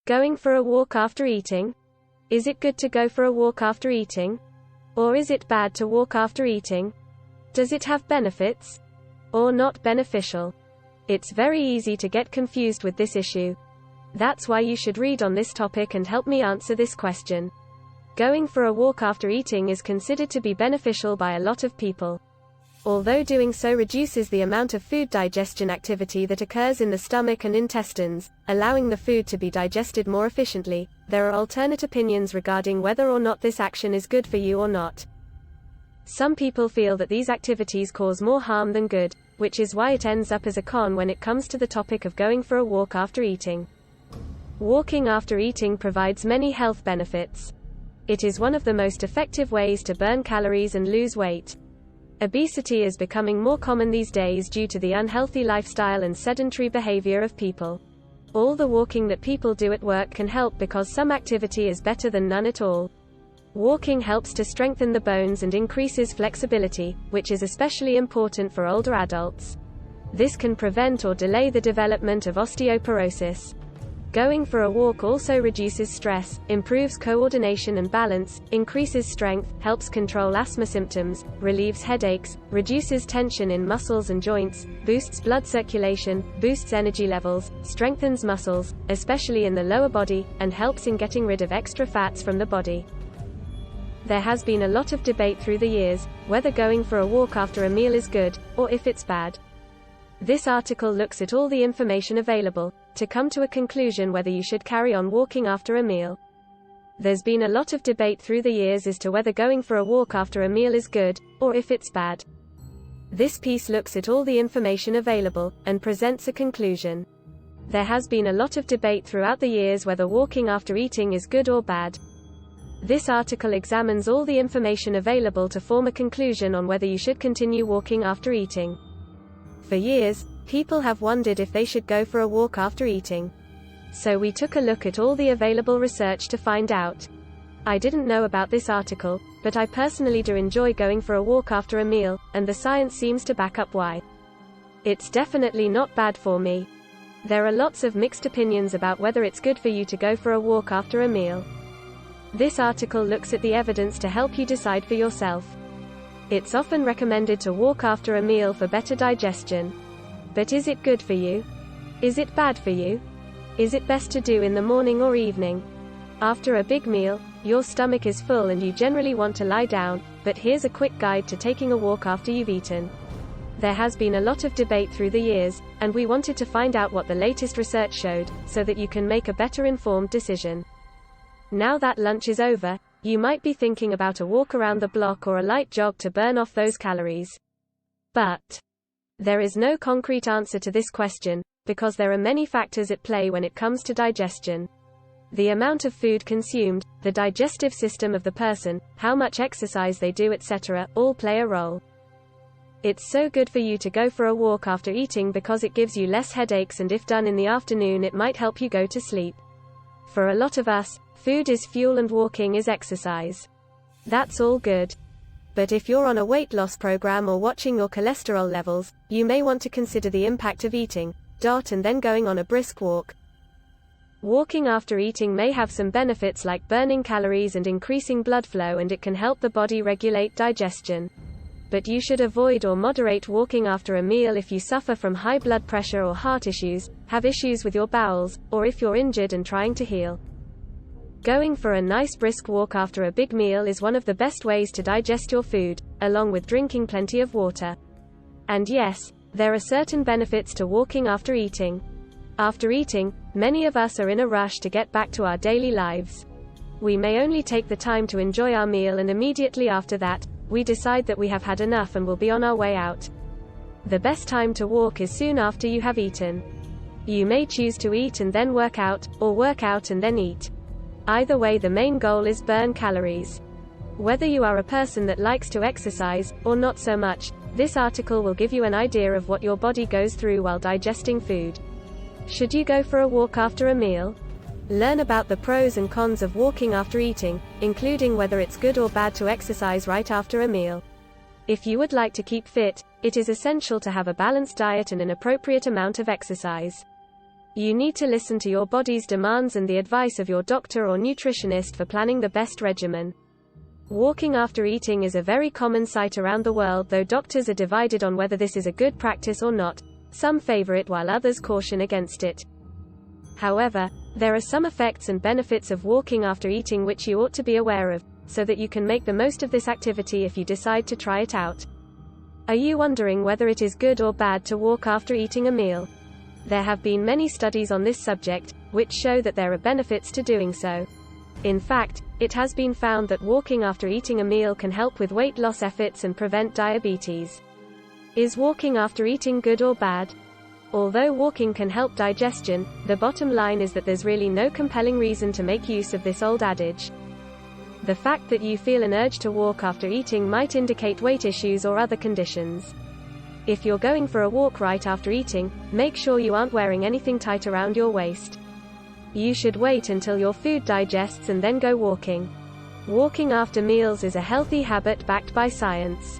Going for a walk after eating? Is it good to go for a walk after eating? Or is it bad to walk after eating? Does it have benefits? Or not beneficial? It's very easy to get confused with this issue. That's why you should read on this topic and help me answer this question. Going for a walk after eating is considered to be beneficial by a lot of people. Although doing so reduces the amount of food digestion activity that occurs in the stomach and intestines, allowing the food to be digested more efficiently, there are alternate opinions regarding whether or not this action is good for you or not. Some people feel that these activities cause more harm than good, which is why it ends up as a con when it comes to the topic of going for a walk after eating. Walking after eating provides many health benefits. It is one of the most effective ways to burn calories and lose weight. Obesity is becoming more common these days due to the unhealthy lifestyle and sedentary behavior of people. All the walking that people do at work can help because some activity is better than none at all. Walking helps to strengthen the bones and increases flexibility, which is especially important for older adults. This can prevent or delay the development of osteoporosis. Going for a walk also reduces stress, improves coordination and balance, increases strength, helps control asthma symptoms, relieves headaches, reduces tension in muscles and joints, boosts blood circulation, boosts energy levels, strengthens muscles, especially in the lower body, and helps in getting rid of extra fats from the body. There has been a lot of debate through the years, whether going for a walk after a meal is good, or if it's bad. This article looks at all the information available, to come to a conclusion whether you should carry on walking after a meal. There's been a lot of debate through the years as to whether going for a walk after a meal is good, or if it's bad. This piece looks at all the information available, and presents a conclusion. There has been a lot of debate throughout the years whether walking after eating is good or bad. This article examines all the information available to form a conclusion on whether you should continue walking after eating. For years, people have wondered if they should go for a walk after eating. So we took a look at all the available research to find out. I didn't know about this article, but I personally do enjoy going for a walk after a meal, and the science seems to back up why. It's definitely not bad for me. There are lots of mixed opinions about whether it's good for you to go for a walk after a meal. This article looks at the evidence to help you decide for yourself. It's often recommended to walk after a meal for better digestion. But is it good for you? Is it bad for you? Is it best to do in the morning or evening? After a big meal, your stomach is full and you generally want to lie down, but here's a quick guide to taking a walk after you've eaten. There has been a lot of debate through the years, and we wanted to find out what the latest research showed, so that you can make a better informed decision. Now that lunch is over, you might be thinking about a walk around the block or a light jog to burn off those calories. But there is no concrete answer to this question, because there are many factors at play when it comes to digestion. The amount of food consumed, the digestive system of the person, how much exercise they do, etc., all play a role. It's so good for you to go for a walk after eating because it gives you less headaches, and if done in the afternoon it might help you go to sleep. For a lot of us, food is fuel and walking is exercise. That's all good. But if you're on a weight loss program or watching your cholesterol levels, you may want to consider the impact of eating, and then going on a brisk walk. Walking after eating may have some benefits like burning calories and increasing blood flow, and it can help the body regulate digestion. But you should avoid or moderate walking after a meal if you suffer from high blood pressure or heart issues, have issues with your bowels, or if you're injured and trying to heal. Going for a nice brisk walk after a big meal is one of the best ways to digest your food, along with drinking plenty of water. And yes, there are certain benefits to walking after eating. After eating, many of us are in a rush to get back to our daily lives. We may only take the time to enjoy our meal, and immediately after that, we decide that we have had enough and will be on our way out. The best time to walk is soon after you have eaten. You may choose to eat and then work out, or work out and then eat. Either way, the main goal is burn calories. Whether you are a person that likes to exercise, or not so much, this article will give you an idea of what your body goes through while digesting food. Should you go for a walk after a meal? Learn about the pros and cons of walking after eating, including whether it's good or bad to exercise right after a meal. If you would like to keep fit, it is essential to have a balanced diet and an appropriate amount of exercise. You need to listen to your body's demands and the advice of your doctor or nutritionist for planning the best regimen. Walking after eating is a very common sight around the world, though doctors are divided on whether this is a good practice or not. Some favor it while others caution against it. However, there are some effects and benefits of walking after eating which you ought to be aware of, so that you can make the most of this activity if you decide to try it out. Are you wondering whether it is good or bad to walk after eating a meal? There have been many studies on this subject, which show that there are benefits to doing so. In fact, it has been found that walking after eating a meal can help with weight loss efforts and prevent diabetes. Is walking after eating good or bad? Although walking can help digestion, the bottom line is that there's really no compelling reason to make use of this old adage. The fact that you feel an urge to walk after eating might indicate weight issues or other conditions. If you're going for a walk right after eating, make sure you aren't wearing anything tight around your waist. You should wait until your food digests and then go walking. Walking after meals is a healthy habit backed by science.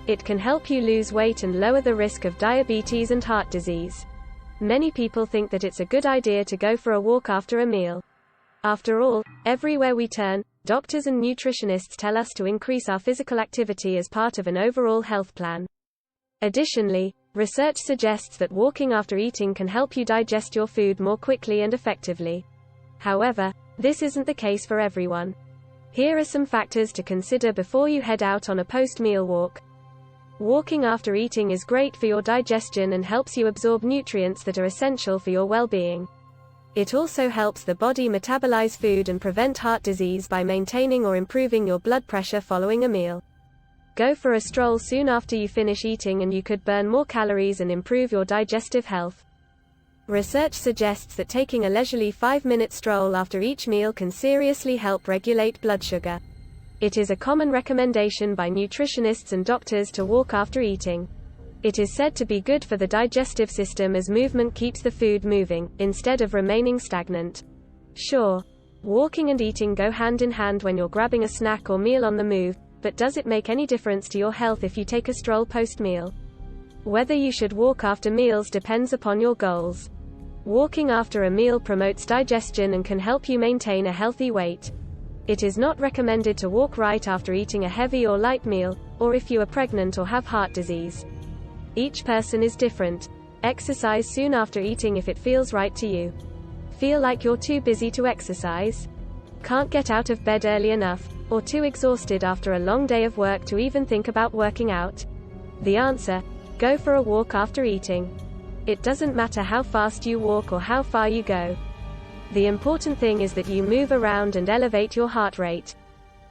It can help you lose weight and lower the risk of diabetes and heart disease. Many people think that it's a good idea to go for a walk after a meal. After all, everywhere we turn, doctors and nutritionists tell us to increase our physical activity as part of an overall health plan. Additionally, research suggests that walking after eating can help you digest your food more quickly and effectively. However, this isn't the case for everyone. Here are some factors to consider before you head out on a post-meal walk. Walking after eating is great for your digestion and helps you absorb nutrients that are essential for your well-being. It also helps the body metabolize food and prevent heart disease by maintaining or improving your blood pressure following a meal. Go for a stroll soon after you finish eating and you could burn more calories and improve your digestive health. Research suggests that taking a leisurely 5-minute stroll after each meal can seriously help regulate blood sugar. It is a common recommendation by nutritionists and doctors to walk after eating. It is said to be good for the digestive system as movement keeps the food moving, instead of remaining stagnant. Sure, walking and eating go hand in hand when you're grabbing a snack or meal on the move, but does it make any difference to your health if you take a stroll post-meal? Whether you should walk after meals depends upon your goals. Walking after a meal promotes digestion and can help you maintain a healthy weight. It is not recommended to walk right after eating a heavy or light meal, or if you are pregnant or have heart disease. Each person is different. Exercise soon after eating if it feels right to you. Feel like you're too busy to exercise? Can't get out of bed early enough, or too exhausted after a long day of work to even think about working out? The answer: go for a walk after eating. It doesn't matter how fast you walk or how far you go. The important thing is that you move around and elevate your heart rate.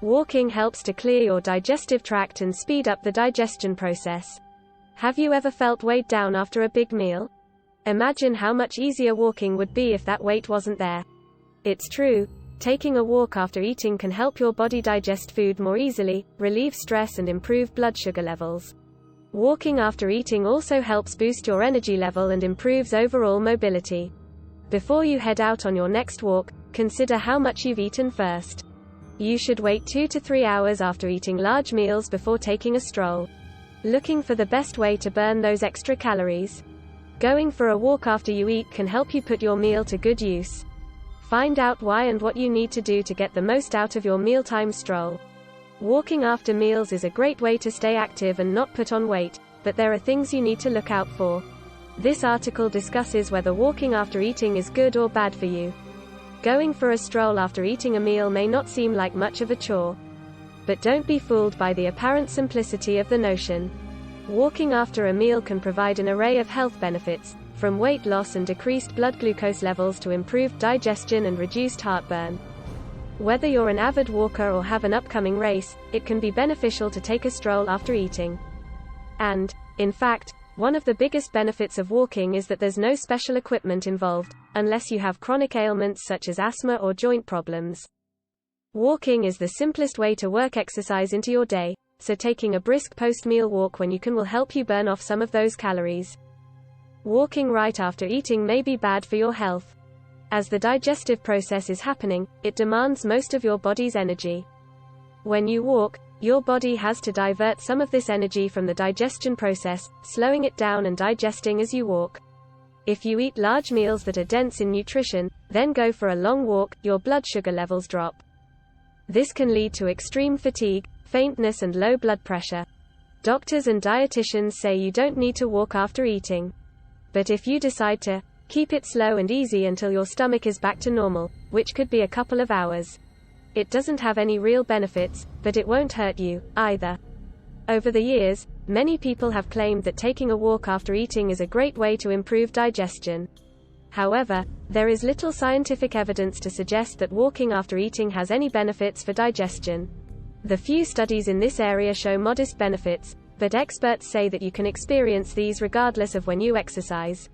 Walking helps to clear your digestive tract and speed up the digestion process. Have you ever felt weighed down after a big meal? Imagine how much easier walking would be if that weight wasn't there. It's true. Taking a walk after eating can help your body digest food more easily, relieve stress and improve blood sugar levels. Walking after eating also helps boost your energy level and improves overall mobility. Before you head out on your next walk, consider how much you've eaten first. You should wait 2 to 3 hours after eating large meals before taking a stroll. Looking for the best way to burn those extra calories? Going for a walk after you eat can help you put your meal to good use. Find out why and what you need to do to get the most out of your mealtime stroll. Walking after meals is a great way to stay active and not put on weight, but there are things you need to look out for. This article discusses whether walking after eating is good or bad for you. Going for a stroll after eating a meal may not seem like much of a chore. But don't be fooled by the apparent simplicity of the notion. Walking after a meal can provide an array of health benefits, from weight loss and decreased blood glucose levels to improved digestion and reduced heartburn. Whether you're an avid walker or have an upcoming race, it can be beneficial to take a stroll after eating. And, in fact, one of the biggest benefits of walking is that there's no special equipment involved, unless you have chronic ailments such as asthma or joint problems. Walking is the simplest way to work exercise into your day, so taking a brisk post-meal walk when you can will help you burn off some of those calories. Walking right after eating may be bad for your health. As the digestive process is happening, it demands most of your body's energy. When you walk, your body has to divert some of this energy from the digestion process, slowing it down and digesting as you walk. If you eat large meals that are dense in nutrition, then go for a long walk, your blood sugar levels drop. This can lead to extreme fatigue, faintness and low blood pressure. Doctors and dietitians say you don't need to walk after eating. But if you decide to, keep it slow and easy until your stomach is back to normal, which could be a couple of hours. It doesn't have any real benefits, but it won't hurt you, either. Over the years, many people have claimed that taking a walk after eating is a great way to improve digestion. However, there is little scientific evidence to suggest that walking after eating has any benefits for digestion. The few studies in this area show modest benefits, but experts say that you can experience these regardless of when you exercise.